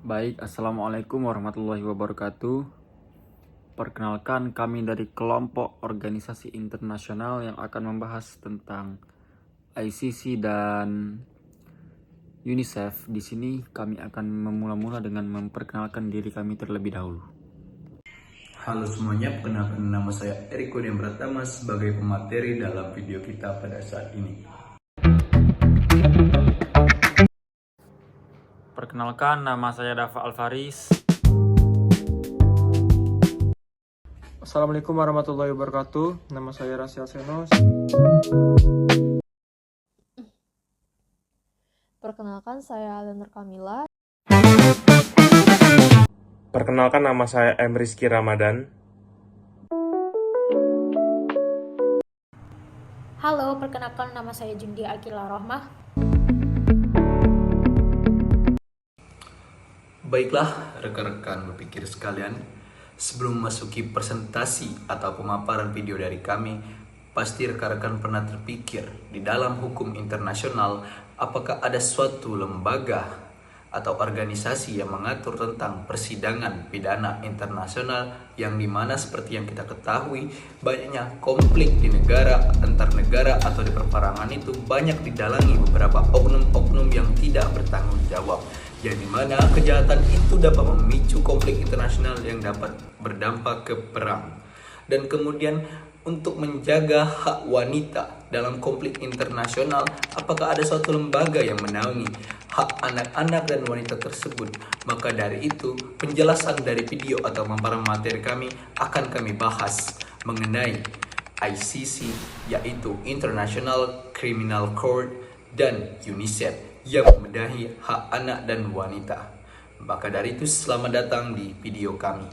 Baik, Assalamualaikum warahmatullahi wabarakatuh. Perkenalkan, kami dari kelompok organisasi internasional yang akan membahas tentang ICC dan UNICEF. Di sini kami akan memula-mula dengan memperkenalkan diri kami terlebih dahulu. Halo semuanya, perkenalkan nama saya Eriko Dian Pratama sebagai pemateri dalam video kita pada saat ini. Perkenalkan, nama saya Dafa Alfaris. Assalamualaikum warahmatullahi wabarakatuh. Nama saya Rasyal Senos. Perkenalkan, saya Leonor Kamila. Perkenalkan, nama saya M. Rizky Ramadan. Halo, perkenalkan nama saya Jundi Akila Rohmah. Baiklah rekan-rekan berpikir sekalian, sebelum memasuki presentasi atau pemaparan video dari kami, pasti rekan-rekan pernah terpikir di dalam hukum internasional apakah ada suatu lembaga atau organisasi yang mengatur tentang persidangan pidana internasional yang dimana seperti yang kita ketahui banyaknya konflik di negara, antar negara atau di perperangan itu banyak didalangi beberapa oknum-oknum yang tidak bertanggung jawab, yang dimana kejahatan itu dapat memicu konflik internasional yang dapat berdampak ke perang. Dan kemudian untuk menjaga hak wanita dalam konflik internasional, apakah ada suatu lembaga yang menaungi hak anak-anak dan wanita tersebut? Maka dari itu, penjelasan dari video atau pemaparan materi kami akan kami bahas mengenai ICC, yaitu International Criminal Court, dan UNICEF yang membenahi hak anak dan wanita. Maka dari itu, selamat datang di video kami.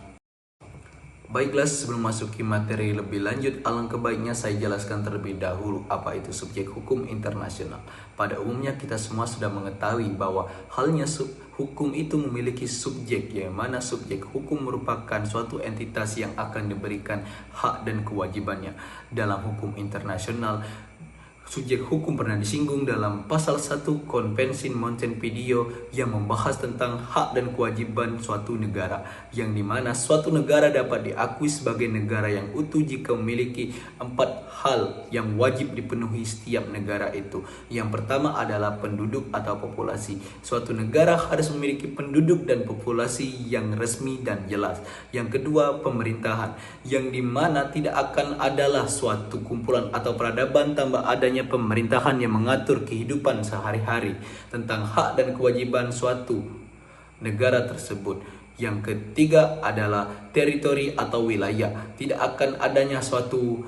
Baiklah, sebelum masuki materi lebih lanjut, alangkah baiknya saya jelaskan terlebih dahulu apa itu subjek hukum internasional. Pada umumnya kita semua sudah mengetahui bahwa halnya hukum itu memiliki subjek, yang mana subjek hukum merupakan suatu entitas yang akan diberikan hak dan kewajibannya. Dalam hukum internasional, subjek hukum pernah disinggung dalam pasal 1 Konvensi Montevideo yang membahas tentang hak dan kewajiban suatu negara, yang dimana suatu negara dapat diakui sebagai negara yang utuh jika memiliki 4 hal yang wajib dipenuhi setiap negara itu. Yang pertama adalah penduduk atau populasi. Suatu negara harus memiliki penduduk dan populasi yang resmi dan jelas. Yang kedua, pemerintahan, yang dimana tidak akan adalah suatu kumpulan atau peradaban tanpa adanya pemerintahan yang mengatur kehidupan sehari-hari tentang hak dan kewajiban suatu negara tersebut. Yang ketiga adalah teritori atau wilayah. Tidak akan adanya suatu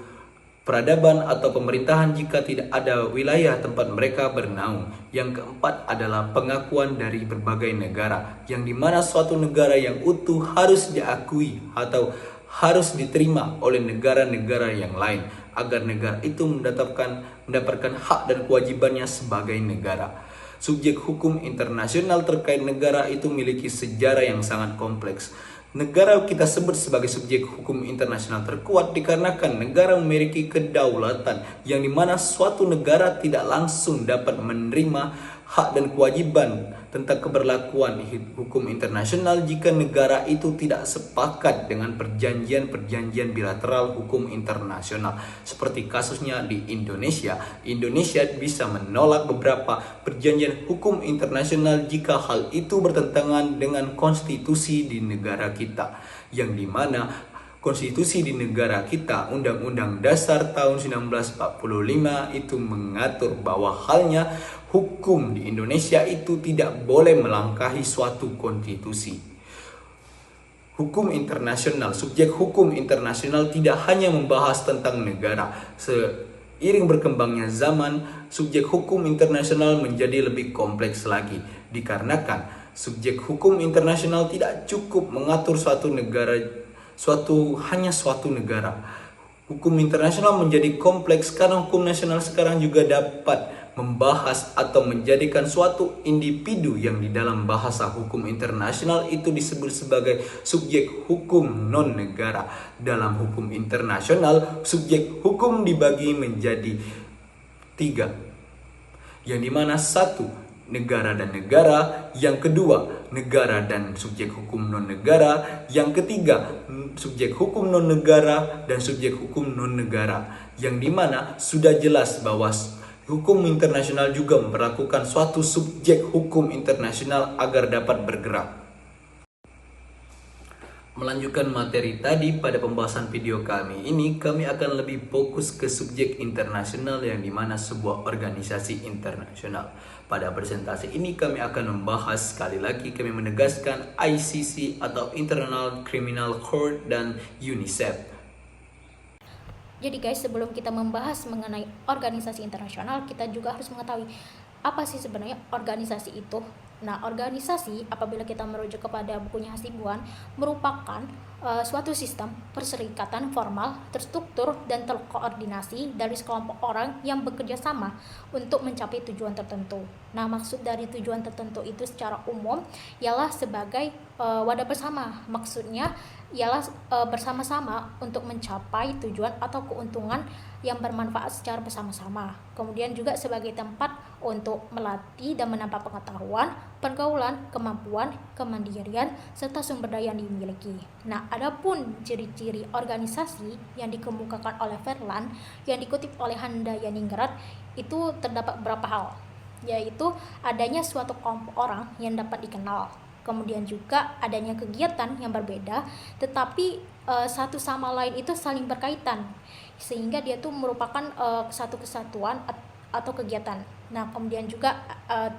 peradaban atau pemerintahan jika tidak ada wilayah tempat mereka bernaung. Yang keempat adalah pengakuan dari berbagai negara, yang dimana suatu negara yang utuh harus diakui atau harus diterima oleh negara-negara yang lain agar negara itu mendapatkan hak dan kewajibannya sebagai negara. Subjek hukum internasional terkait negara itu memiliki sejarah yang sangat kompleks. Negara kita sebut sebagai subjek hukum internasional terkuat dikarenakan negara memiliki kedaulatan, yang dimana suatu negara tidak langsung dapat menerima hak dan kewajiban tentang keberlakuan hukum internasional jika negara itu tidak sepakat dengan perjanjian-perjanjian bilateral hukum internasional. Seperti kasusnya di Indonesia, Indonesia bisa menolak beberapa perjanjian hukum internasional jika hal itu bertentangan dengan konstitusi di negara kita, yang dimana konstitusi di negara kita, Undang-Undang Dasar tahun 1945 itu mengatur bahwa halnya hukum di Indonesia itu tidak boleh melangkahi suatu konstitusi. Hukum internasional, subjek hukum internasional tidak hanya membahas tentang negara. Seiring berkembangnya zaman, subjek hukum internasional menjadi lebih kompleks lagi, dikarenakan subjek hukum internasional tidak cukup mengatur suatu negara, hanya suatu negara. Hukum internasional menjadi kompleks karena hukum nasional sekarang juga dapat membahas atau menjadikan suatu individu yang di dalam bahasa hukum internasional itu disebut sebagai subjek hukum non-negara. Dalam hukum internasional, subjek hukum dibagi menjadi 3, yang dimana 1, negara dan negara, yang kedua negara dan subjek hukum non-negara, yang ketiga subjek hukum non-negara dan subjek hukum non-negara, yang dimana sudah jelas bahwa hukum internasional juga memperlakukan suatu subjek hukum internasional agar dapat bergerak. Melanjutkan materi tadi, pada pembahasan video kami ini, kami akan lebih fokus ke subjek internasional yang dimana sebuah organisasi internasional. Pada presentasi ini kami akan membahas, sekali lagi kami menegaskan, ICC atau International Criminal Court dan UNICEF. Jadi guys, sebelum kita membahas mengenai organisasi internasional, kita juga harus mengetahui apa sih sebenarnya organisasi itu. Nah, organisasi apabila kita merujuk kepada bukunya Hasibuan merupakan suatu sistem perserikatan formal, terstruktur dan terkoordinasi dari sekelompok orang yang bekerja sama untuk mencapai tujuan tertentu. Nah, maksud dari tujuan tertentu itu secara umum ialah sebagai wadah bersama. Maksudnya ialah bersama-sama untuk mencapai tujuan atau keuntungan yang bermanfaat secara bersama-sama. Kemudian juga sebagai tempat untuk melatih dan menambah pengetahuan, pergaulan, kemampuan, kemandirian, serta sumber daya yang dimiliki. Nah, adapun ciri-ciri organisasi yang dikemukakan oleh Verlan yang dikutip oleh Handayani itu terdapat beberapa hal, yaitu adanya suatu kelompok orang yang dapat dikenal, kemudian juga adanya kegiatan yang berbeda tetapi satu sama lain itu saling berkaitan, sehingga dia tuh merupakan satu kesatuan atau kegiatan. Nah, kemudian juga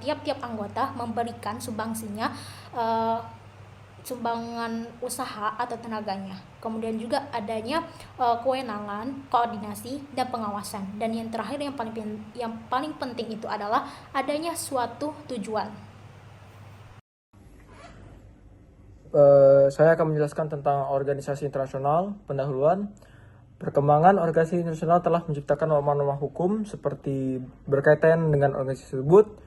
tiap-tiap anggota memberikan sumbangsinya, sumbangan usaha atau tenaganya. Kemudian juga adanya kewenangan, koordinasi, dan pengawasan. Dan yang terakhir yang paling penting itu adalah adanya suatu tujuan. Saya akan menjelaskan tentang organisasi internasional. Pendahuluan, perkembangan organisasi internasional telah menciptakan norma-norma hukum seperti berkaitan dengan organisasi tersebut,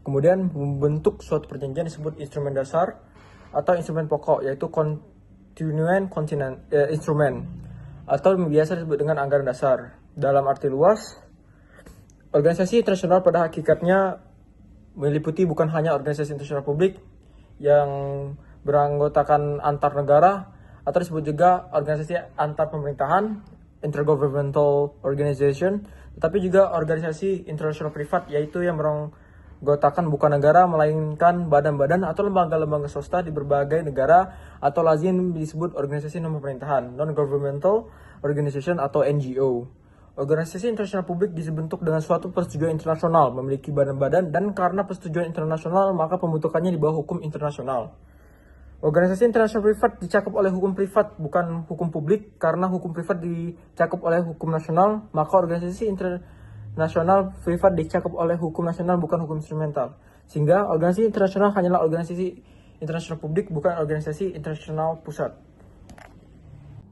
kemudian membentuk suatu perjanjian disebut instrumen dasar atau instrumen pokok, yaitu continuing instrumen atau biasa disebut dengan anggaran dasar. Dalam arti luas, organisasi internasional pada hakikatnya meliputi bukan hanya organisasi internasional publik yang beranggotakan antar negara atau disebut juga organisasi antar pemerintahan, intergovernmental organization, tetapi juga organisasi internasional privat, yaitu yang beranggotakan bukan negara melainkan badan-badan atau lembaga-lembaga swasta di berbagai negara atau lazim disebut organisasi non-pemerintahan, non-governmental organization atau NGO. Organisasi internasional publik dibentuk dengan suatu persetujuan internasional, memiliki badan-badan, dan karena persetujuan internasional maka pembentukannya di bawah hukum internasional. Organisasi internasional privat dicakup oleh hukum privat, bukan hukum publik. Karena hukum privat dicakup oleh hukum nasional, maka organisasi internasional privat dicakup oleh hukum nasional, bukan hukum instrumental. Sehingga organisasi internasional hanyalah organisasi internasional publik, bukan organisasi internasional pusat.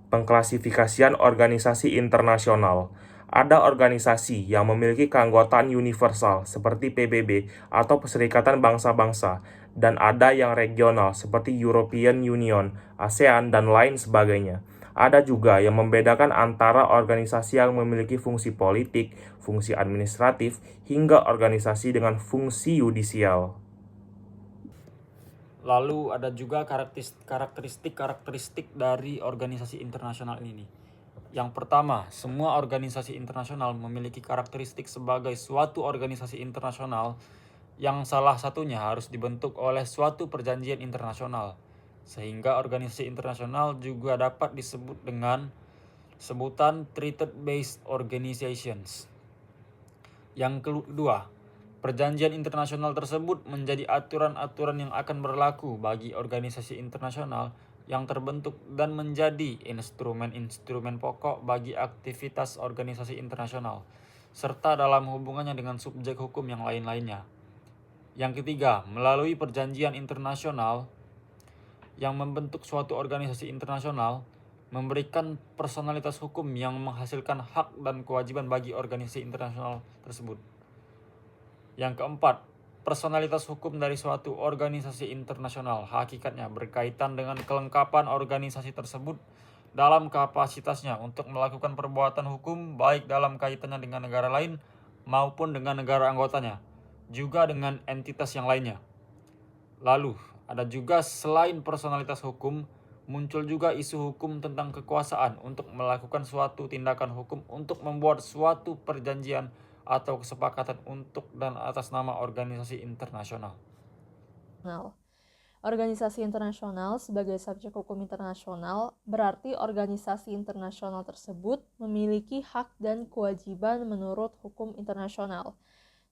Pengklasifikasian organisasi internasional. Ada organisasi yang memiliki keanggotaan universal seperti PBB atau Perserikatan Bangsa-Bangsa, dan ada yang regional seperti European Union, ASEAN, dan lain sebagainya. Ada juga yang membedakan antara organisasi yang memiliki fungsi politik, fungsi administratif, hingga organisasi dengan fungsi yudisial. Lalu ada juga karakteristik dari organisasi internasional ini. Yang pertama, semua organisasi internasional memiliki karakteristik sebagai suatu organisasi internasional yang salah satunya harus dibentuk oleh suatu perjanjian internasional, sehingga organisasi internasional juga dapat disebut dengan sebutan Treaty-Based Organizations. Yang kedua, perjanjian internasional tersebut menjadi aturan-aturan yang akan berlaku bagi organisasi internasional yang terbentuk dan menjadi instrumen-instrumen pokok bagi aktivitas organisasi internasional, serta dalam hubungannya dengan subjek hukum yang lain-lainnya. Yang ketiga, melalui perjanjian internasional yang membentuk suatu organisasi internasional, memberikan personalitas hukum yang menghasilkan hak dan kewajiban bagi organisasi internasional tersebut. Yang keempat, personalitas hukum dari suatu organisasi internasional hakikatnya berkaitan dengan kelengkapan organisasi tersebut dalam kapasitasnya untuk melakukan perbuatan hukum baik dalam kaitannya dengan negara lain maupun dengan negara anggotanya. juga dengan entitas yang lainnya. Lalu, ada juga selain personalitas hukum, muncul juga isu hukum tentang kekuasaan untuk melakukan suatu tindakan hukum untuk membuat suatu perjanjian atau kesepakatan untuk dan atas nama organisasi internasional. Organisasi internasional sebagai subjek hukum internasional berarti organisasi internasional tersebut memiliki hak dan kewajiban menurut hukum internasional.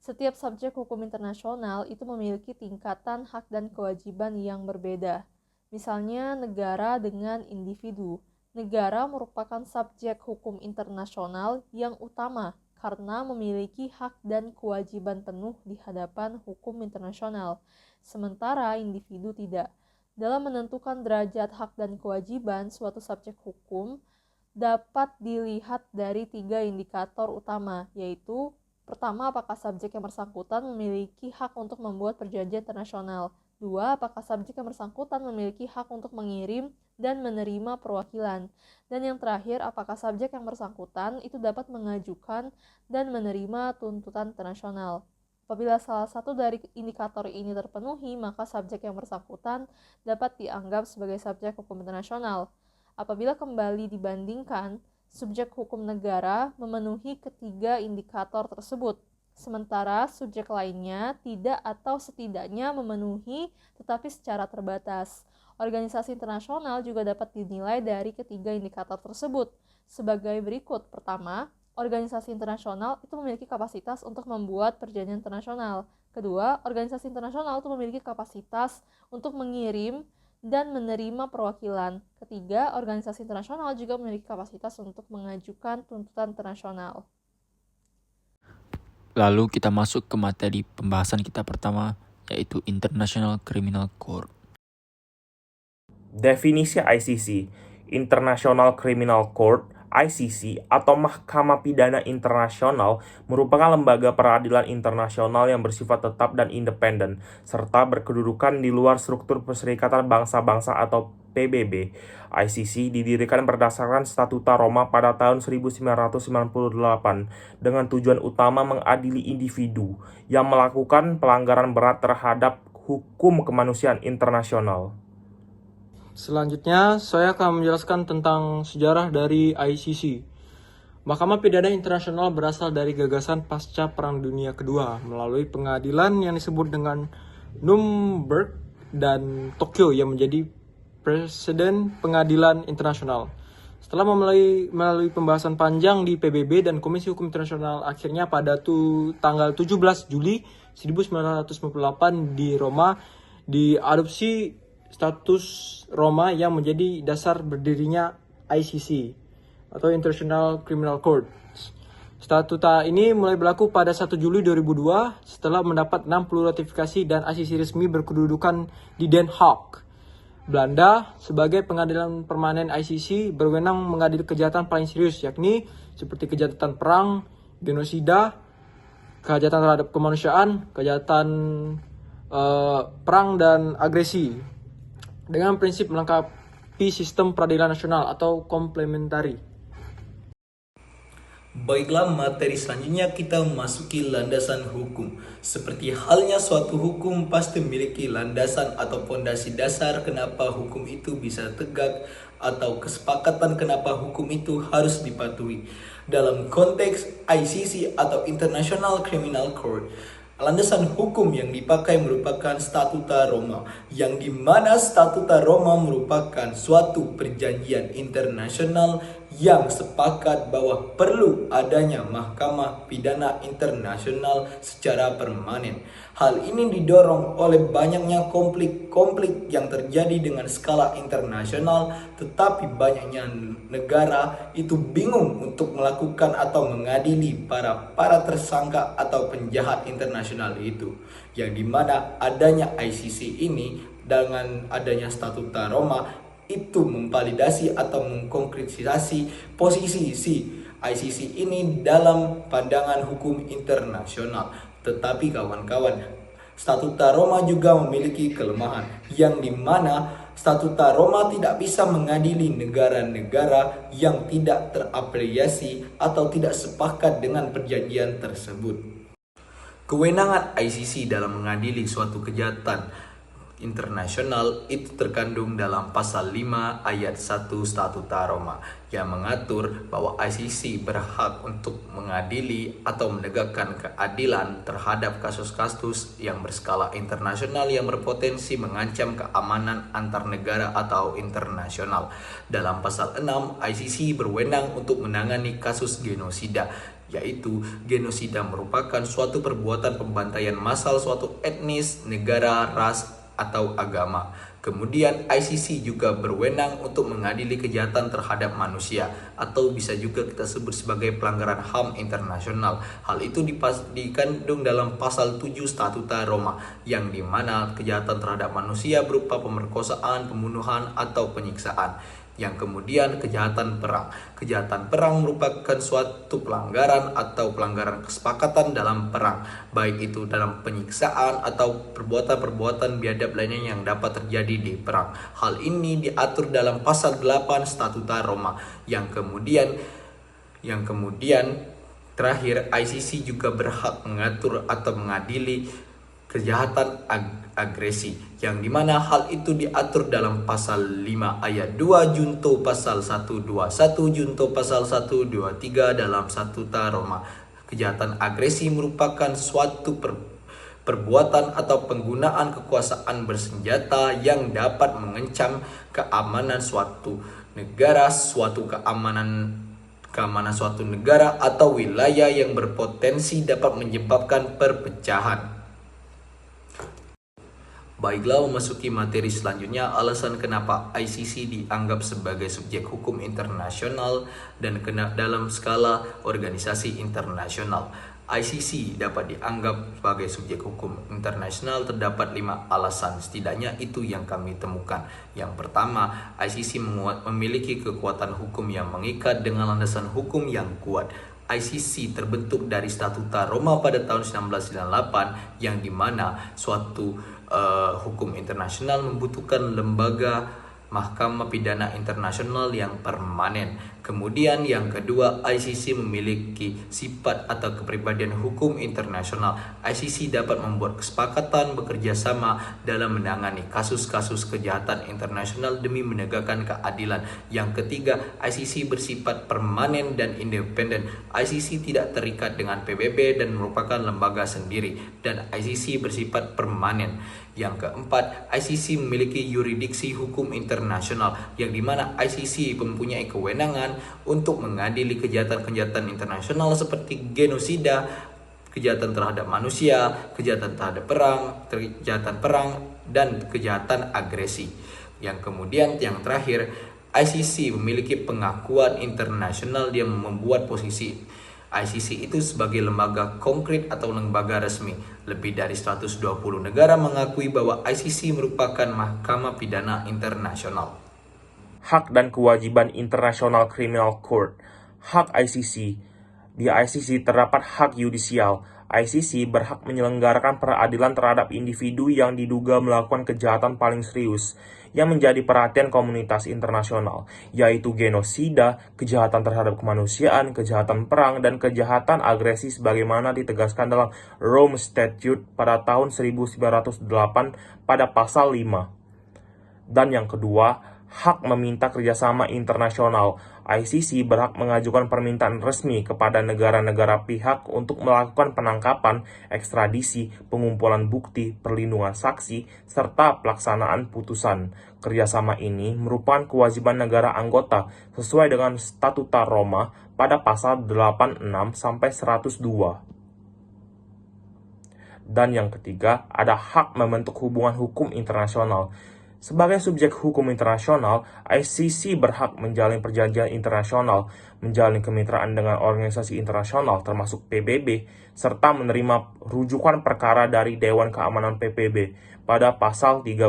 Setiap subjek hukum internasional itu memiliki tingkatan hak dan kewajiban yang berbeda. Misalnya negara dengan individu. Negara merupakan subjek hukum internasional yang utama karena memiliki hak dan kewajiban penuh di hadapan hukum internasional, sementara individu tidak. Dalam menentukan derajat hak dan kewajiban suatu subjek hukum dapat dilihat dari 3 indikator utama, yaitu pertama, apakah subjek yang bersangkutan memiliki hak untuk membuat perjanjian internasional. 2. Apakah subjek yang bersangkutan memiliki hak untuk mengirim dan menerima perwakilan. Dan yang terakhir, apakah subjek yang bersangkutan itu dapat mengajukan dan menerima tuntutan internasional. Apabila salah satu dari indikator ini terpenuhi, maka subjek yang bersangkutan dapat dianggap sebagai subjek hukum internasional. Apabila kembali dibandingkan, subjek hukum negara memenuhi ketiga indikator tersebut, sementara subjek lainnya tidak atau setidaknya memenuhi tetapi secara terbatas. Organisasi internasional juga dapat dinilai dari ketiga indikator tersebut sebagai berikut. Pertama, organisasi internasional itu memiliki kapasitas untuk membuat perjanjian internasional. Kedua, organisasi internasional itu memiliki kapasitas untuk mengirim dan menerima perwakilan. Ketiga, organisasi internasional juga memiliki kapasitas untuk mengajukan tuntutan internasional. Lalu kita masuk ke materi pembahasan kita pertama, yaitu International Criminal Court. Definisi ICC, International Criminal Court, ICC, atau Mahkamah Pidana Internasional merupakan lembaga peradilan internasional yang bersifat tetap dan independen, serta berkedudukan di luar struktur Perserikatan Bangsa-Bangsa atau PBB. ICC didirikan berdasarkan Statuta Roma pada tahun 1998 dengan tujuan utama mengadili individu yang melakukan pelanggaran berat terhadap hukum kemanusiaan internasional. Selanjutnya, saya akan menjelaskan tentang sejarah dari ICC. Mahkamah Pidana Internasional berasal dari gagasan pasca Perang Dunia Kedua melalui pengadilan yang disebut dengan Nuremberg dan Tokyo yang menjadi presiden pengadilan internasional. Setelah melalui pembahasan panjang di PBB dan Komisi Hukum Internasional, akhirnya pada tanggal 17 Juli 1998 di Roma diadopsi status Roma yang menjadi dasar berdirinya ICC atau International Criminal Court. Statuta ini mulai berlaku pada 1 Juli 2002 setelah mendapat 60 ratifikasi dan ICC resmi berkedudukan di Den Haag, Belanda. Sebagai pengadilan permanen, ICC berwenang mengadili kejahatan paling serius, yakni seperti kejahatan perang, genosida, kejahatan terhadap kemanusiaan, kejahatan perang dan agresi, dengan prinsip melengkapi sistem peradilan nasional atau komplementari. Baiklah, materi selanjutnya kita memasuki landasan hukum. Seperti halnya suatu hukum pasti memiliki landasan atau fondasi dasar kenapa hukum itu bisa tegak atau kesepakatan kenapa hukum itu harus dipatuhi. Dalam konteks ICC atau International Criminal Court, landasan hukum yang dipakai merupakan Statuta Roma, yang dimana Statuta Roma merupakan suatu perjanjian internasional yang sepakat bahwa perlu adanya Mahkamah Pidana Internasional secara permanen. Hal ini didorong oleh banyaknya konflik yang terjadi dengan skala internasional, tetapi banyaknya negara itu bingung untuk melakukan atau mengadili para tersangka atau penjahat internasional itu. Yang dimana adanya ICC ini dengan adanya Statuta Roma itu memvalidasi atau mengkonkretisasi posisi ICC ini dalam pandangan hukum internasional. Tetapi kawan-kawan, Statuta Roma juga memiliki kelemahan, yang dimana Statuta Roma tidak bisa mengadili negara-negara yang tidak terafiliasi atau tidak sepakat dengan perjanjian tersebut. Kewenangan ICC dalam mengadili suatu kejahatan internasional itu terkandung dalam pasal 5 ayat 1 Statuta Roma yang mengatur bahwa ICC berhak untuk mengadili atau menegakkan keadilan terhadap kasus-kasus yang berskala internasional yang berpotensi mengancam keamanan antar negara atau internasional. Dalam pasal 6, ICC berwenang untuk menangani kasus genosida, yaitu genosida merupakan suatu perbuatan pembantaian massal suatu etnis, negara, ras, atau agama. Kemudian ICC juga berwenang untuk mengadili kejahatan terhadap manusia atau bisa juga kita sebut sebagai pelanggaran HAM internasional. Hal itu dikandung dalam pasal 7 Statuta Roma yang dimana kejahatan terhadap manusia berupa pemerkosaan, pembunuhan, atau penyiksaan. Yang kemudian kejahatan perang. Kejahatan perang merupakan suatu pelanggaran atau pelanggaran kesepakatan dalam perang, baik itu dalam penyiksaan atau perbuatan-perbuatan biadab lainnya yang dapat terjadi di perang. Hal ini diatur dalam pasal 8 Statuta Roma. Yang kemudian terakhir, ICC juga berhak mengatur atau mengadili kejahatan agresi, yang dimana hal itu diatur dalam pasal 5 ayat 2 junto pasal 121 junto pasal 123 dalam Statuta Roma. Kejahatan agresi merupakan suatu perbuatan atau penggunaan kekuasaan bersenjata yang dapat mengancam keamanan suatu negara, keamanan suatu negara atau wilayah yang berpotensi dapat menyebabkan perpecahan. Baiklah, memasuki materi selanjutnya, alasan kenapa ICC dianggap sebagai subjek hukum internasional dan dalam skala organisasi internasional. ICC dapat dianggap sebagai subjek hukum internasional terdapat 5 alasan, setidaknya itu yang kami temukan. Yang pertama, ICC memiliki kekuatan hukum yang mengikat dengan landasan hukum yang kuat. ICC terbentuk dari Statuta Roma pada tahun 1998 yang dimana suatu hukum internasional membutuhkan lembaga Mahkamah Pidana Internasional yang permanen. Kemudian yang kedua, ICC memiliki sifat atau kepribadian hukum internasional. ICC dapat membuat kesepakatan bekerja sama dalam menangani kasus-kasus kejahatan internasional demi menegakkan keadilan. Yang ketiga, ICC bersifat permanen dan independen. ICC tidak terikat dengan PBB dan merupakan lembaga sendiri, dan ICC bersifat permanen. Yang keempat, ICC memiliki yurisdiksi hukum internasional, yang dimana ICC mempunyai kewenangan untuk mengadili kejahatan-kejahatan internasional seperti genosida, kejahatan terhadap manusia, kejahatan terhadap kejahatan perang, dan kejahatan agresi. Yang kemudian, yang terakhir, ICC memiliki pengakuan internasional yang membuat posisi ICC itu sebagai lembaga konkret atau lembaga resmi. Lebih dari 120 negara mengakui bahwa ICC merupakan mahkamah pidana internasional. Hak dan kewajiban International Criminal Court. Hak ICC. Di ICC terdapat hak yudisial. ICC berhak menyelenggarakan peradilan terhadap individu yang diduga melakukan kejahatan paling serius yang menjadi perhatian komunitas internasional, yaitu genosida, kejahatan terhadap kemanusiaan, kejahatan perang, dan kejahatan agresi sebagaimana ditegaskan dalam Rome Statute pada tahun 1908 pada pasal 5. Dan yang kedua, hak meminta kerjasama internasional. ICC berhak mengajukan permintaan resmi kepada negara-negara pihak untuk melakukan penangkapan, ekstradisi, pengumpulan bukti, perlindungan saksi, serta pelaksanaan putusan. Kerjasama ini merupakan kewajiban negara anggota sesuai dengan Statuta Roma pada pasal 86-102. Dan yang ketiga, ada hak membentuk hubungan hukum internasional. Sebagai subjek hukum internasional, ICC berhak menjalin perjanjian internasional, menjalin kemitraan dengan organisasi internasional termasuk PBB, serta menerima rujukan perkara dari Dewan Keamanan PBB pada pasal 13.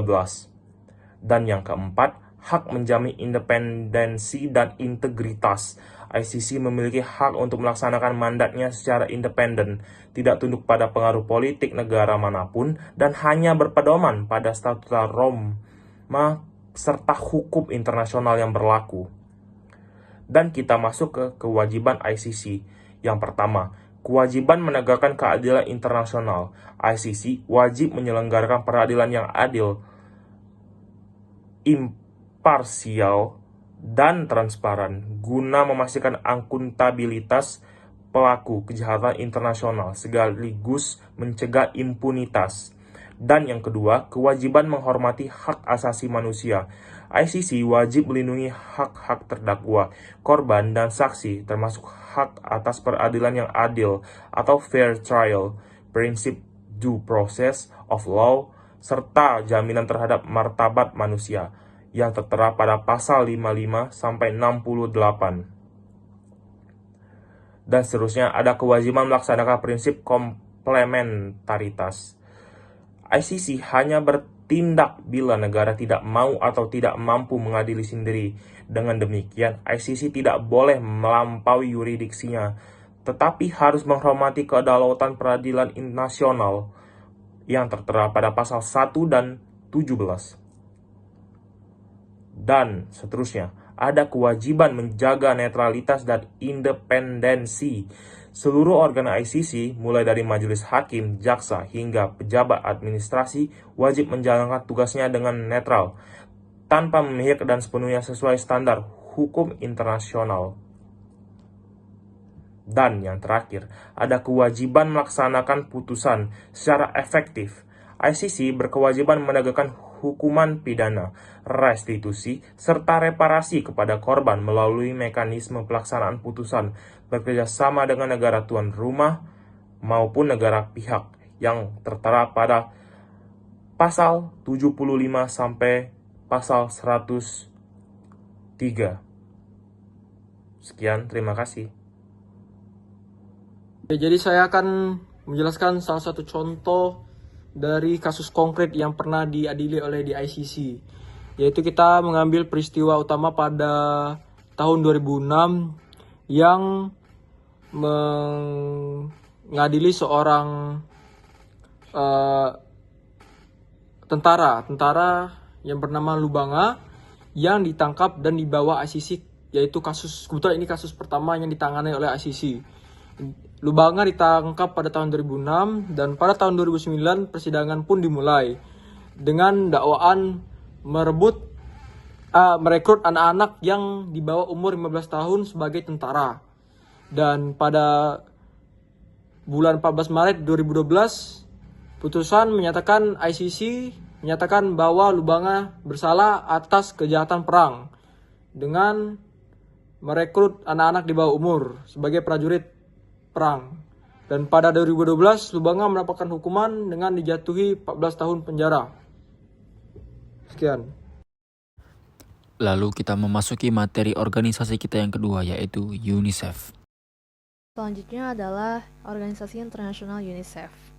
Dan yang keempat, hak menjamin independensi dan integritas. ICC memiliki hak untuk melaksanakan mandatnya secara independen, tidak tunduk pada pengaruh politik negara manapun, dan hanya berpedoman pada Statuta Roma serta hukum internasional yang berlaku. Dan kita masuk ke kewajiban ICC. Yang pertama, Kewajiban menegakkan keadilan internasional. ICC wajib menyelenggarakan peradilan yang adil, imparsial, dan transparan guna memastikan akuntabilitas pelaku kejahatan internasional sekaligus mencegah impunitas. Dan yang kedua, kewajiban menghormati hak asasi manusia. ICC wajib melindungi hak-hak terdakwa, korban, dan saksi, termasuk hak atas peradilan yang adil atau fair trial, prinsip due process of law, serta jaminan terhadap martabat manusia yang tertera pada pasal 55 sampai 68. Dan seterusnya, ada kewajiban melaksanakan prinsip komplementaritas. ICC hanya bertindak bila negara tidak mau atau tidak mampu mengadili sendiri. Dengan demikian, ICC tidak boleh melampaui yuridiksinya, tetapi harus menghormati kedaulatan peradilan nasional yang tertera pada pasal 1 dan 17. Dan seterusnya, ada kewajiban menjaga netralitas dan independensi. Seluruh organ ICC, mulai dari majelis hakim, jaksa, hingga pejabat administrasi, wajib menjalankan tugasnya dengan netral, tanpa memihak dan sepenuhnya sesuai standar hukum internasional. Dan yang terakhir, ada kewajiban melaksanakan putusan secara efektif. ICC berkewajiban menegakkan hukuman pidana, restitusi, serta reparasi kepada korban melalui mekanisme pelaksanaan putusan bekerjasama dengan negara tuan rumah maupun negara pihak yang tertera pada pasal 75 sampai pasal 103. Sekian, terima kasih. Jadi saya akan menjelaskan salah satu contoh dari kasus konkret yang pernah diadili oleh di ICC. Yaitu kita mengambil peristiwa utama pada tahun 2006 yang mengadili seorang tentara yang bernama Lubanga yang ditangkap dan dibawa ICC, yaitu kebetulan ini kasus pertama yang ditangani oleh ICC. Lubanga ditangkap pada tahun 2006 dan pada tahun 2009 persidangan pun dimulai dengan dakwaan merekrut anak-anak yang di bawah umur 15 tahun sebagai tentara. Dan pada bulan 14 Maret 2012 putusan menyatakan ICC menyatakan bahwa Lubanga bersalah atas kejahatan perang dengan merekrut anak-anak di bawah umur sebagai prajurit perang. Dan pada 2012 Lubanga mendapatkan hukuman dengan dijatuhi 14 tahun penjara. Sekian. Lalu kita memasuki materi organisasi kita yang kedua, yaitu UNICEF. Selanjutnya adalah Organisasi Internasional UNICEF.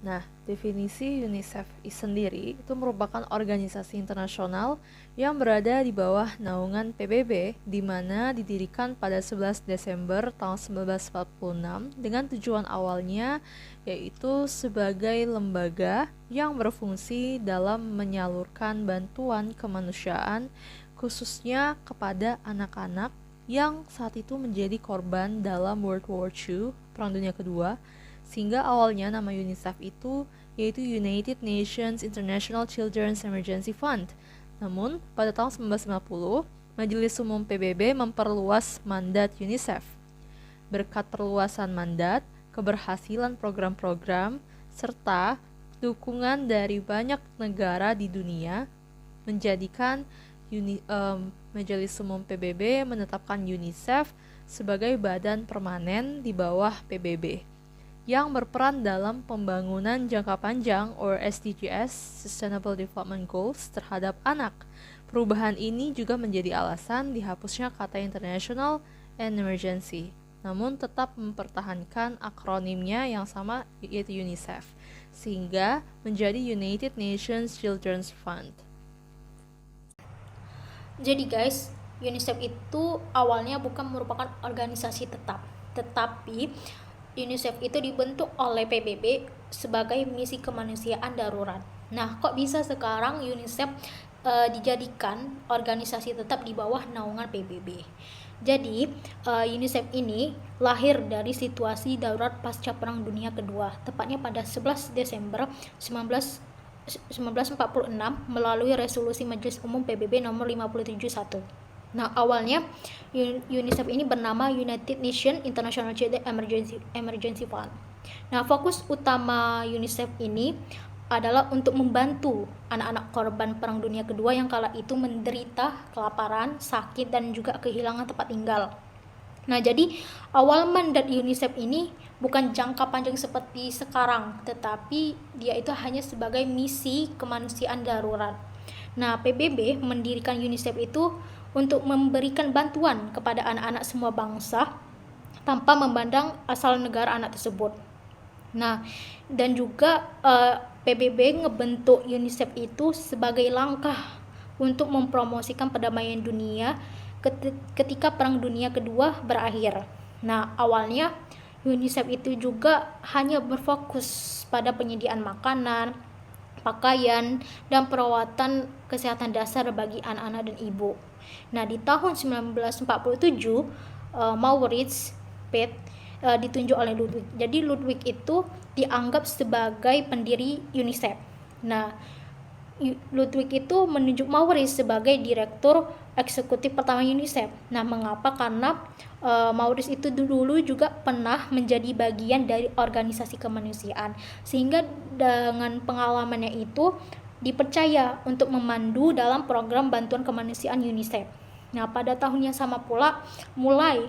Nah, definisi UNICEF sendiri itu merupakan organisasi internasional yang berada di bawah naungan PBB, di mana didirikan pada 11 Desember tahun 1946 dengan tujuan awalnya yaitu sebagai lembaga yang berfungsi dalam menyalurkan bantuan kemanusiaan khususnya kepada anak-anak yang saat itu menjadi korban dalam World War II, Perang Dunia Kedua, sehingga awalnya nama UNICEF itu yaitu United Nations International Children's Emergency Fund. Namun, pada tahun 1950, Majelis Umum PBB memperluas mandat UNICEF. Berkat perluasan mandat, keberhasilan program-program, serta dukungan dari banyak negara di dunia, menjadikan Majelis Umum PBB menetapkan UNICEF sebagai badan permanen di bawah PBB yang berperan dalam pembangunan jangka panjang or SDGs (Sustainable Development Goals) terhadap anak. Perubahan ini juga menjadi alasan dihapusnya kata international and emergency, namun tetap mempertahankan akronimnya yang sama yaitu UNICEF, sehingga menjadi United Nations Children's Fund. Jadi guys, UNICEF itu awalnya bukan merupakan organisasi tetap, tetapi UNICEF itu dibentuk oleh PBB sebagai misi kemanusiaan darurat. Nah, kok bisa sekarang UNICEF dijadikan organisasi tetap di bawah naungan PBB? Jadi, UNICEF ini lahir dari situasi darurat pasca Perang Dunia Kedua, tepatnya pada 11 Desember 1946 melalui resolusi Majelis Umum PBB nomor 571. Nah, awalnya UNICEF ini bernama United Nations International Child Emergency Fund. Nah, fokus utama UNICEF ini adalah untuk membantu anak-anak korban Perang Dunia Kedua yang kala itu menderita kelaparan, sakit, dan juga kehilangan tempat tinggal. Nah, jadi awal mandat UNICEF ini bukan jangka panjang seperti sekarang, tetapi dia itu hanya sebagai misi kemanusiaan darurat. Nah, PBB mendirikan UNICEF itu untuk memberikan bantuan kepada anak-anak semua bangsa tanpa memandang asal negara anak tersebut. Nah, dan juga PBB ngebentuk UNICEF itu sebagai langkah untuk mempromosikan perdamaian dunia ketika Perang Dunia Kedua berakhir. Nah, awalnya UNICEF itu juga hanya berfokus pada penyediaan makanan, pakaian, dan perawatan kesehatan dasar bagi anak-anak dan ibu. Nah, di tahun 1947, Maurits Pet ditunjuk oleh Ludwig. Jadi Ludwig itu dianggap sebagai pendiri UNICEF. Nah, Ludwig itu menunjuk Maurits sebagai direktur eksekutif pertama UNICEF. Nah, mengapa? Karena Maurits itu dulu juga pernah menjadi bagian dari organisasi kemanusiaan, sehingga dengan pengalamannya itu dipercaya untuk memandu dalam program bantuan kemanusiaan UNICEF. Nah, pada tahun yang sama pula mulai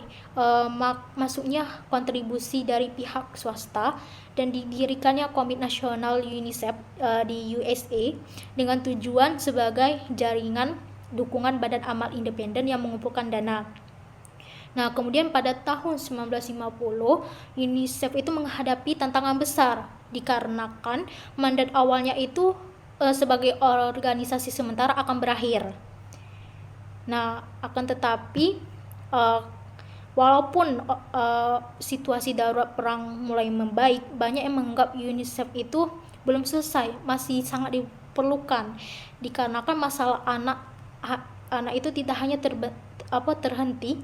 masuknya kontribusi dari pihak swasta dan didirikannya Komite Nasional UNICEF di USA dengan tujuan sebagai jaringan dukungan badan amal independen yang mengumpulkan dana. Nah, kemudian pada tahun 1950 UNICEF itu menghadapi tantangan besar dikarenakan mandat awalnya itu sebagai organisasi sementara akan berakhir. Nah, akan tetapi walaupun situasi darurat perang mulai membaik, banyak yang menganggap UNICEF itu belum selesai, masih sangat diperlukan dikarenakan masalah anak itu tidak hanya terhenti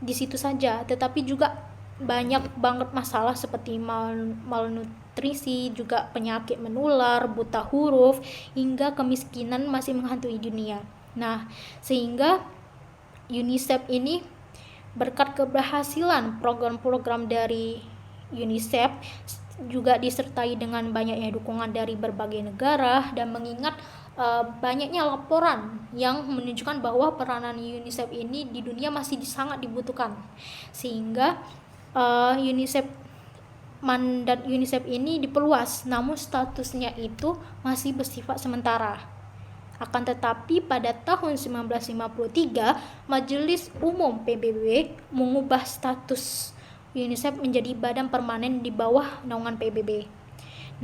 di situ saja, tetapi juga banyak banget masalah seperti malnutrisi, juga penyakit menular, buta huruf, hingga kemiskinan masih menghantui dunia. Nah, sehingga UNICEF ini berkat keberhasilan program-program dari UNICEF juga disertai dengan banyaknya dukungan dari berbagai negara dan mengingat banyaknya laporan yang menunjukkan bahwa peranan UNICEF ini di dunia masih sangat dibutuhkan, sehingga mandat UNICEF ini diperluas, namun statusnya itu masih bersifat sementara. Akan tetapi pada tahun 1953, Majelis Umum PBB mengubah status UNICEF menjadi badan permanen di bawah naungan PBB.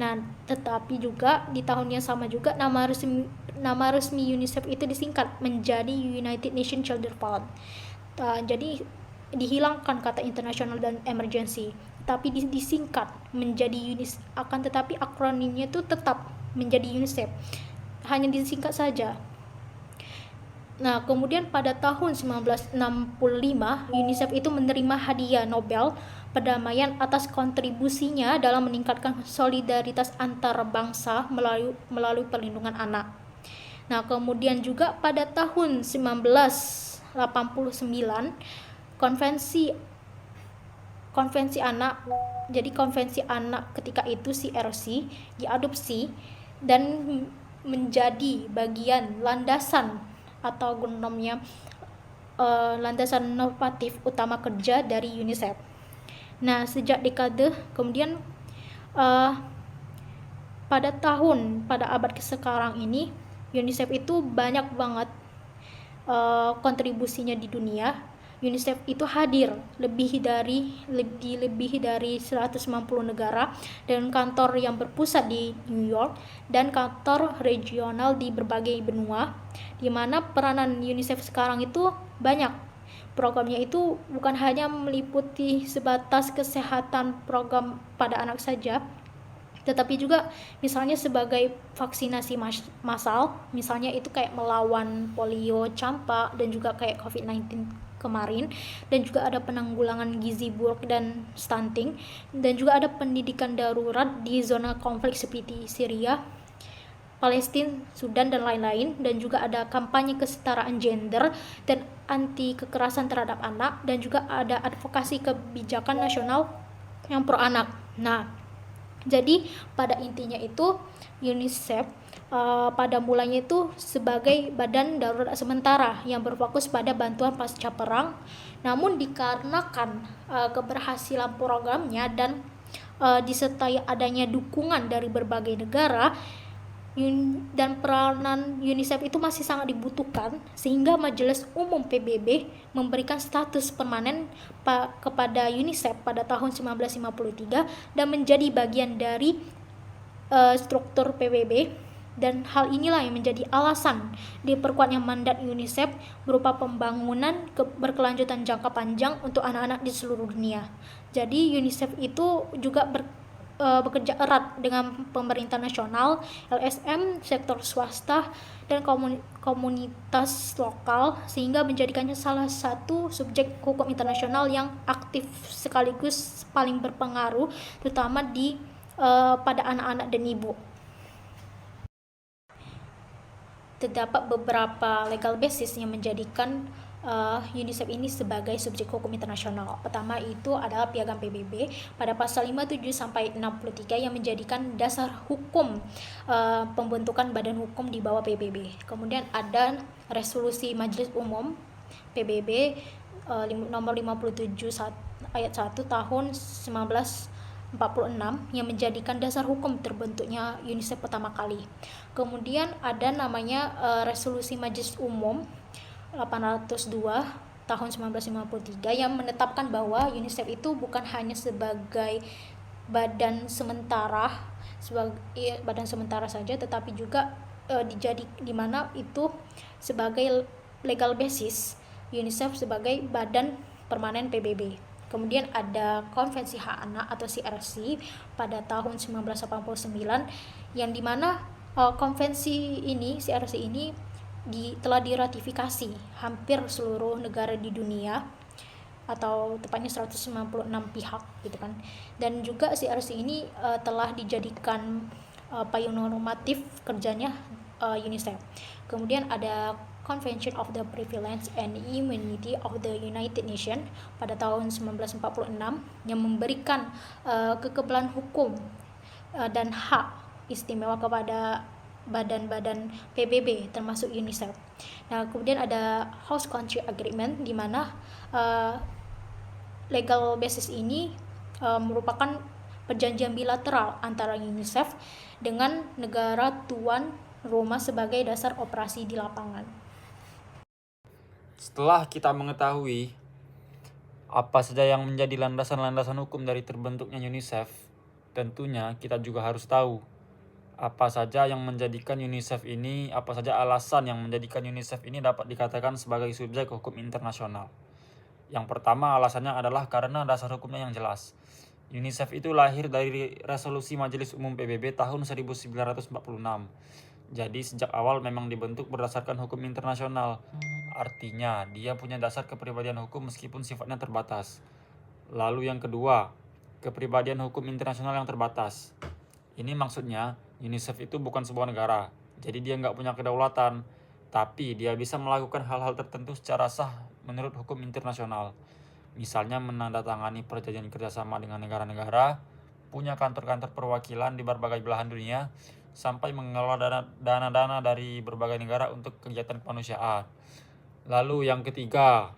Nah, tetapi juga di tahun yang sama juga nama resmi UNICEF itu disingkat menjadi United Nations Children Fund. Jadi dihilangkan kata internasional dan emergency, tapi disingkat menjadi UNICEF. Akan tetapi akronimnya itu tetap menjadi UNICEF, hanya disingkat saja. Nah, kemudian pada tahun 1965 UNICEF itu menerima hadiah Nobel perdamaian atas kontribusinya dalam meningkatkan solidaritas antar bangsa melalui perlindungan anak. Nah, kemudian juga pada tahun 1989 konvensi anak, jadi konvensi anak ketika itu CRC diadopsi dan menjadi bagian landasan atau genomnya landasan normatif utama kerja dari UNICEF. Nah, sejak dekade kemudian pada abad sekarang ini UNICEF itu banyak banget kontribusinya di dunia. UNICEF itu hadir lebih dari 190 negara dengan kantor yang berpusat di New York dan kantor regional di berbagai benua, di mana peranan UNICEF sekarang itu banyak. Programnya itu bukan hanya meliputi sebatas kesehatan program pada anak saja, tetapi juga misalnya sebagai vaksinasi massal, misalnya itu kayak melawan polio, campak, dan juga kayak COVID-19 kemarin, dan juga ada penanggulangan gizi buruk dan stunting, dan juga ada pendidikan darurat di zona konflik seperti Syria, Palestina, Sudan, dan lain-lain, dan juga ada kampanye kesetaraan gender dan anti kekerasan terhadap anak, dan juga ada advokasi kebijakan nasional yang pro anak. Nah, jadi pada intinya itu UNICEF pada mulanya itu sebagai badan darurat sementara yang berfokus pada bantuan pasca perang, namun dikarenakan keberhasilan programnya dan disertai adanya dukungan dari berbagai negara dan peranan UNICEF itu masih sangat dibutuhkan, sehingga Majelis Umum PBB memberikan status permanen kepada UNICEF pada tahun 1953 dan menjadi bagian dari struktur PBB, dan hal inilah yang menjadi alasan diperkuatnya mandat UNICEF berupa pembangunan berkelanjutan jangka panjang untuk anak-anak di seluruh dunia. Jadi UNICEF itu juga bekerja erat dengan pemerintah nasional, LSM, sektor swasta, dan komunitas lokal, sehingga menjadikannya salah satu subjek hukum internasional yang aktif sekaligus paling berpengaruh, terutama pada anak-anak dan ibu. Terdapat beberapa legal basis yang menjadikan UNICEF ini sebagai subjek hukum internasional. Pertama itu adalah Piagam PBB pada pasal 57-63 yang menjadikan dasar hukum pembentukan badan hukum di bawah PBB. Kemudian ada Resolusi Majelis Umum PBB nomor 57 ayat 1 tahun 1946 yang menjadikan dasar hukum terbentuknya UNICEF pertama kali. Kemudian ada namanya Resolusi Majelis Umum 802 tahun 1953 yang menetapkan bahwa UNICEF itu bukan hanya sebagai badan sementara saja, tetapi juga di mana itu sebagai legal basis UNICEF sebagai badan permanen PBB. Kemudian ada Konvensi Hak Anak atau CRC pada tahun 1989 yang dimana konvensi ini, CRC ini telah diratifikasi hampir seluruh negara di dunia, atau tepatnya 196 pihak gitu kan. Dan juga CRC ini telah dijadikan payung normatif kerjanya UNICEF. Kemudian ada Convention of the Privilege and Immunity of the United Nations pada tahun 1946 yang memberikan kekebalan hukum dan hak istimewa kepada badan-badan PBB termasuk UNICEF. Nah, kemudian ada House Country Agreement di mana legal basis ini merupakan perjanjian bilateral antara UNICEF dengan negara tuan rumah sebagai dasar operasi di lapangan. Setelah kita mengetahui apa saja yang menjadi landasan-landasan hukum dari terbentuknya UNICEF, tentunya kita juga harus tahu apa saja yang menjadikan UNICEF ini, apa saja alasan yang menjadikan UNICEF ini dapat dikatakan sebagai subjek hukum internasional. Yang pertama alasannya adalah karena dasar hukumnya yang jelas. UNICEF itu lahir dari Resolusi Majelis Umum PBB tahun 1946. Jadi sejak awal memang dibentuk berdasarkan hukum internasional. Artinya dia punya dasar kepribadian hukum meskipun sifatnya terbatas. Lalu yang kedua, kepribadian hukum internasional yang terbatas. Ini maksudnya UNICEF itu bukan sebuah negara, jadi dia nggak punya kedaulatan, tapi dia bisa melakukan hal-hal tertentu secara sah menurut hukum internasional. Misalnya menandatangani perjanjian kerjasama dengan negara-negara, punya kantor-kantor perwakilan di berbagai belahan dunia, sampai mengelola dana-dana dari berbagai negara untuk kegiatan kemanusiaan. Lalu yang ketiga,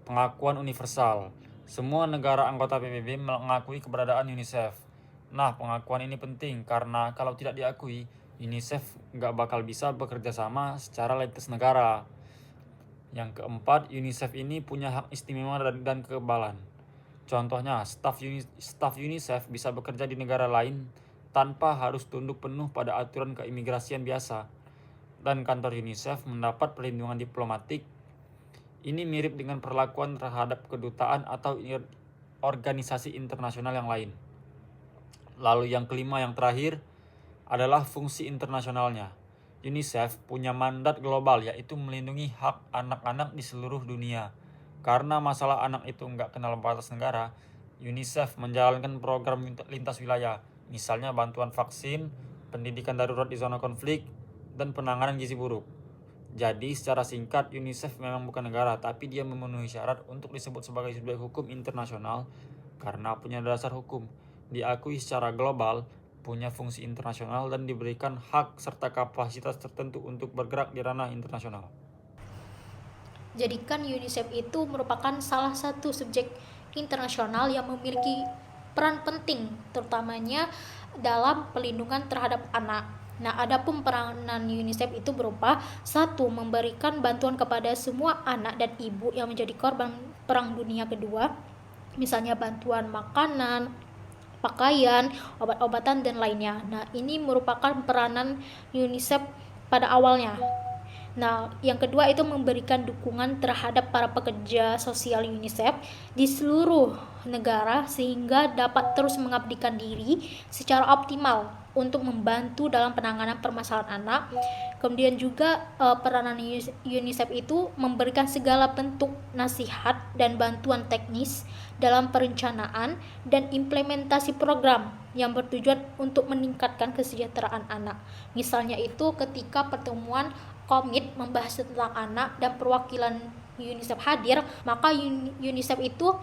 pengakuan universal. Semua negara anggota PBB mengakui keberadaan UNICEF. Nah, pengakuan ini penting karena kalau tidak diakui, UNICEF nggak bakal bisa bekerja sama secara lintas negara. Yang keempat, UNICEF ini punya hak istimewa dan kekebalan. Contohnya, staf UNICEF bisa bekerja di negara lain tanpa harus tunduk penuh pada aturan keimigrasian biasa. Dan kantor UNICEF mendapat perlindungan diplomatik. Ini mirip dengan perlakuan terhadap kedutaan atau organisasi internasional yang lain. Lalu yang kelima, yang terakhir adalah fungsi internasionalnya. UNICEF punya mandat global, yaitu melindungi hak anak-anak di seluruh dunia. Karena masalah anak itu nggak kenal batas negara, UNICEF menjalankan program lintas wilayah, misalnya bantuan vaksin, pendidikan darurat di zona konflik, dan penanganan gizi buruk. Jadi secara singkat, UNICEF memang bukan negara, tapi dia memenuhi syarat untuk disebut sebagai subjek hukum internasional karena punya dasar hukum, diakui secara global, punya fungsi internasional, dan diberikan hak serta kapasitas tertentu untuk bergerak di ranah internasional. Jadikan UNICEF itu merupakan salah satu subjek internasional yang memiliki peran penting, terutamanya dalam pelindungan terhadap anak. Nah, adapun peranan UNICEF itu berupa 1. Memberikan bantuan kepada semua anak dan ibu yang menjadi korban Perang Dunia Kedua, misalnya bantuan makanan, pakaian, obat-obatan, dan lainnya. Nah, ini merupakan peranan UNICEF pada awalnya. Nah, yang kedua itu memberikan dukungan terhadap para pekerja sosial UNICEF di seluruh negara sehingga dapat terus mengabdikan diri secara optimal untuk membantu dalam penanganan permasalahan anak. Kemudian juga peranan UNICEF itu memberikan segala bentuk nasihat dan bantuan teknis dalam perencanaan dan implementasi program yang bertujuan untuk meningkatkan kesejahteraan anak. Misalnya itu ketika pertemuan komit membahas tentang anak dan perwakilan UNICEF hadir, maka UNICEF itu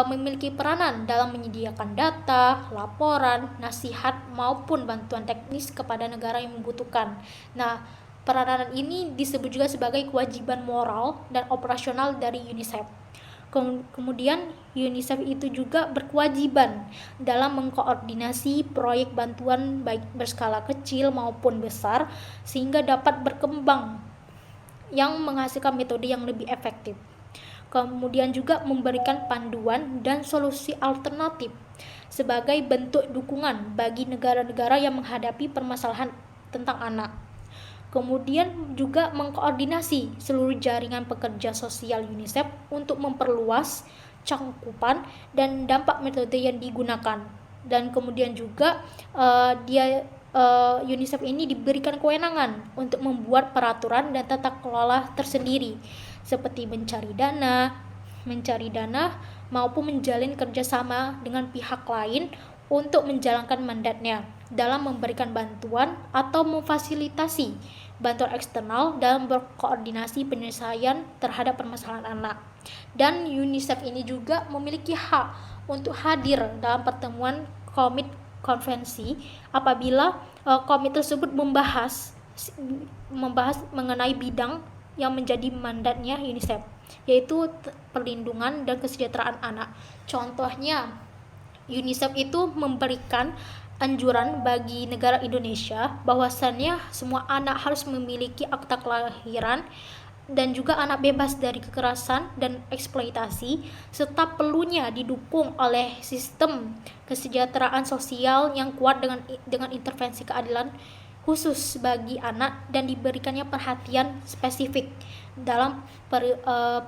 memiliki peranan dalam menyediakan data, laporan, nasihat maupun bantuan teknis kepada negara yang membutuhkan. Nah, peranan ini disebut juga sebagai kewajiban moral dan operasional dari UNICEF. Kemudian UNICEF itu juga berkewajiban dalam mengkoordinasi proyek bantuan baik berskala kecil maupun besar sehingga dapat berkembang yang menghasilkan metode yang lebih efektif. Kemudian juga memberikan panduan dan solusi alternatif sebagai bentuk dukungan bagi negara-negara yang menghadapi permasalahan tentang anak. Kemudian juga mengkoordinasi seluruh jaringan pekerja sosial UNICEF untuk memperluas cakupan dan dampak metode yang digunakan. Dan kemudian juga UNICEF ini diberikan kewenangan untuk membuat peraturan dan tata kelola tersendiri seperti mencari dana maupun menjalin kerjasama dengan pihak lain untuk menjalankan mandatnya dalam memberikan bantuan atau memfasilitasi bantuan eksternal dalam berkoordinasi penyelesaian terhadap permasalahan anak. Dan UNICEF ini juga memiliki hak untuk hadir dalam pertemuan komit konvensi apabila komit tersebut membahas mengenai bidang yang menjadi mandatnya UNICEF, yaitu perlindungan dan kesejahteraan anak. Contohnya, UNICEF itu memberikan anjuran bagi negara Indonesia bahwasannya semua anak harus memiliki akta kelahiran dan juga anak bebas dari kekerasan dan eksploitasi, serta perlunya didukung oleh sistem kesejahteraan sosial yang kuat dengan intervensi keadilan khusus bagi anak dan diberikannya perhatian spesifik dalam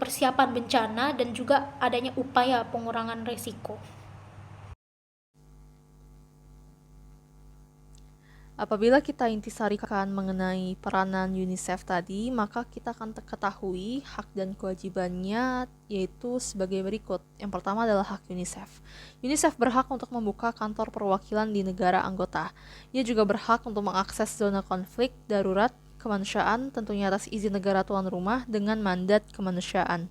persiapan bencana dan juga adanya upaya pengurangan risiko. Apabila kita intisarikan mengenai peranan UNICEF tadi, maka kita akan ketahui hak dan kewajibannya yaitu sebagai berikut. Yang pertama adalah hak UNICEF. UNICEF berhak untuk membuka kantor perwakilan di negara anggota. Ia juga berhak untuk mengakses zona konflik, darurat, kemanusiaan, tentunya atas izin negara tuan rumah dengan mandat kemanusiaan.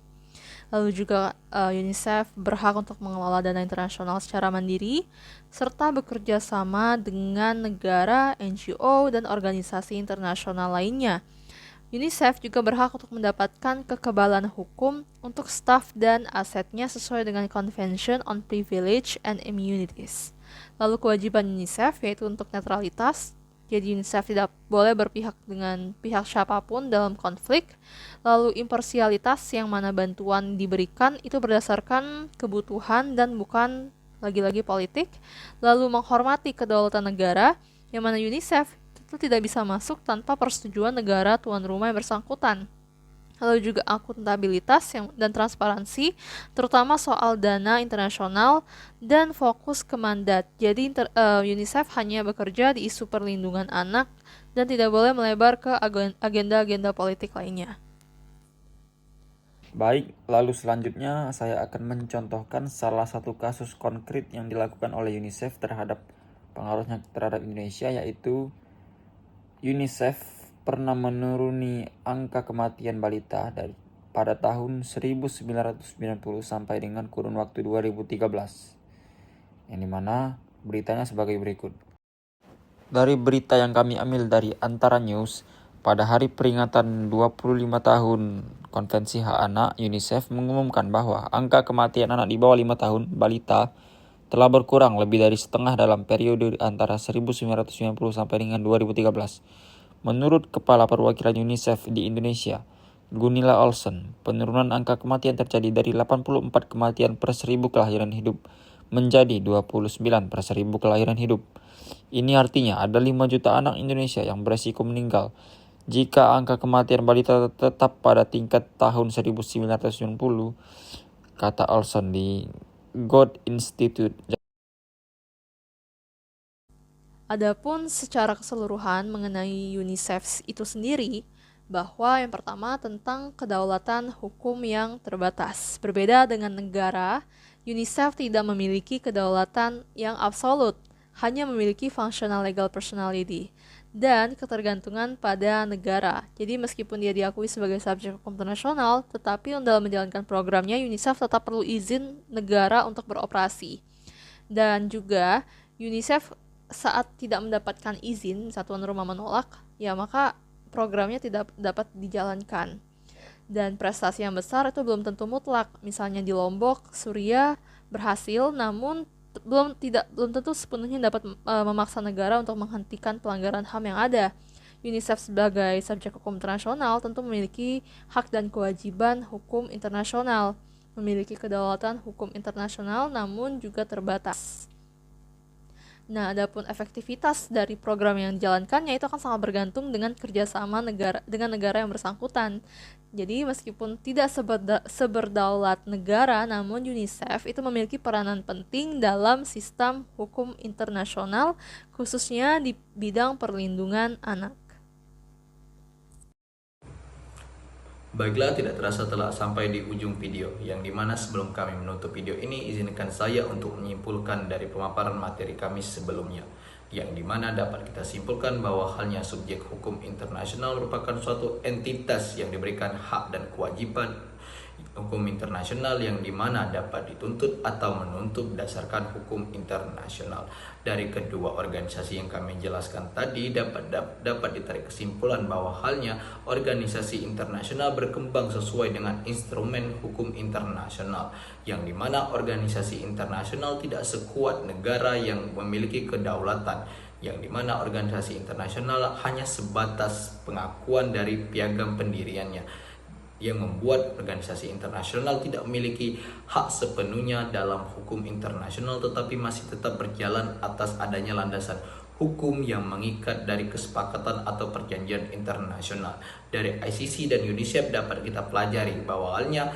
Lalu juga UNICEF berhak untuk mengelola dana internasional secara mandiri, serta bekerja sama dengan negara, NGO, dan organisasi internasional lainnya. UNICEF juga berhak untuk mendapatkan kekebalan hukum untuk staf dan asetnya sesuai dengan Convention on Privilege and Immunities. Lalu kewajiban UNICEF yaitu untuk netralitas. Jadi UNICEF tidak boleh berpihak dengan pihak siapapun dalam konflik. Lalu imparsialitas, yang mana bantuan diberikan itu berdasarkan kebutuhan dan bukan lagi-lagi politik. Lalu menghormati kedaulatan negara, yang mana UNICEF itu tidak bisa masuk tanpa persetujuan negara tuan rumah yang bersangkutan. Lalu juga akuntabilitas dan transparansi, terutama soal dana internasional dan fokus ke mandat. Jadi UNICEF hanya bekerja di isu perlindungan anak dan tidak boleh melebar ke agenda-agenda politik lainnya. Baik, lalu selanjutnya saya akan mencontohkan salah satu kasus konkret yang dilakukan oleh UNICEF terhadap pengaruhnya terhadap Indonesia, yaitu UNICEF pernah menuruni angka kematian balita pada tahun 1990 sampai dengan kurun waktu 2013, yang dimana beritanya sebagai berikut. Dari berita yang kami ambil dari Antara News, pada hari peringatan 25 tahun Konvensi Hak Anak, UNICEF mengumumkan bahwa angka kematian anak di bawah 5 tahun, balita, telah berkurang lebih dari setengah dalam periode antara 1990 sampai dengan 2013. Menurut Kepala Perwakilan UNICEF di Indonesia, Gunilla Olsen, penurunan angka kematian terjadi dari 84 kematian per 1000 kelahiran hidup menjadi 29 per 1000 kelahiran hidup. Ini artinya ada 5 juta anak Indonesia yang beresiko meninggal jika angka kematian balita tetap pada tingkat tahun 1990, kata Olsen di God Institute. Adapun secara keseluruhan mengenai UNICEF itu sendiri, bahwa yang pertama tentang kedaulatan hukum yang terbatas. Berbeda dengan negara, UNICEF tidak memiliki kedaulatan yang absolut, hanya memiliki functional legal personality dan ketergantungan pada negara. Jadi meskipun dia diakui sebagai subjek hukum internasional, tetapi dalam menjalankan programnya UNICEF tetap perlu izin negara untuk beroperasi. Dan juga UNICEF saat tidak mendapatkan izin, satuan rumah menolak, ya maka programnya tidak dapat dijalankan. Dan prestasi yang besar itu belum tentu mutlak. Misalnya di Lombok, Suriah berhasil, namun belum tentu sepenuhnya dapat memaksa negara untuk menghentikan pelanggaran HAM yang ada. UNICEF sebagai subjek hukum internasional tentu memiliki hak dan kewajiban hukum internasional, memiliki kedaulatan hukum internasional namun juga terbatas. Nah, adapun efektivitas dari program yang dijalankannya itu akan sangat bergantung dengan kerjasama dengan negara yang bersangkutan. Jadi meskipun tidak seberdaulat negara, namun UNICEF itu memiliki peranan penting dalam sistem hukum internasional, khususnya di bidang perlindungan anak. Baiklah, tidak terasa telah sampai di ujung video, yang dimana sebelum kami menutup video ini, izinkan saya untuk menyimpulkan dari pemaparan materi kami sebelumnya, yang dimana dapat kita simpulkan bahwa halnya subjek hukum internasional merupakan suatu entitas yang diberikan hak dan kewajiban hukum internasional yang dimana dapat dituntut atau menuntut berdasarkan hukum internasional. Dari kedua organisasi yang kami jelaskan tadi dapat ditarik kesimpulan bahwa halnya organisasi internasional berkembang sesuai dengan instrumen hukum internasional, yang dimana organisasi internasional tidak sekuat negara yang memiliki kedaulatan, yang dimana organisasi internasional hanya sebatas pengakuan dari piagam pendiriannya, yang membuat organisasi internasional tidak memiliki hak sepenuhnya dalam hukum internasional, tetapi masih tetap berjalan atas adanya landasan hukum yang mengikat dari kesepakatan atau perjanjian internasional. Dari ICC dan UNICEF dapat kita pelajari bahwa halnya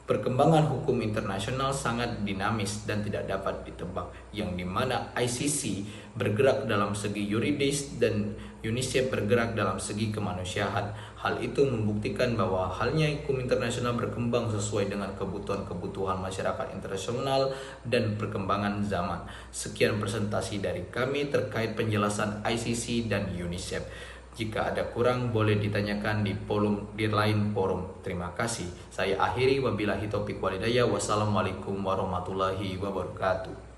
perkembangan hukum internasional sangat dinamis dan tidak dapat ditebak, yang dimana ICC bergerak dalam segi yuridis dan UNICEF bergerak dalam segi kemanusiaan. Hal itu membuktikan bahwa halnya hukum internasional berkembang sesuai dengan kebutuhan masyarakat internasional dan perkembangan zaman. Sekian presentasi dari kami terkait penjelasan ICC dan UNICEF. Jika ada kurang boleh ditanyakan di lain forum. Terima kasih. Saya akhiri, wabillahi taufiq walhidayah. Wassalamualaikum warahmatullahi wabarakatuh.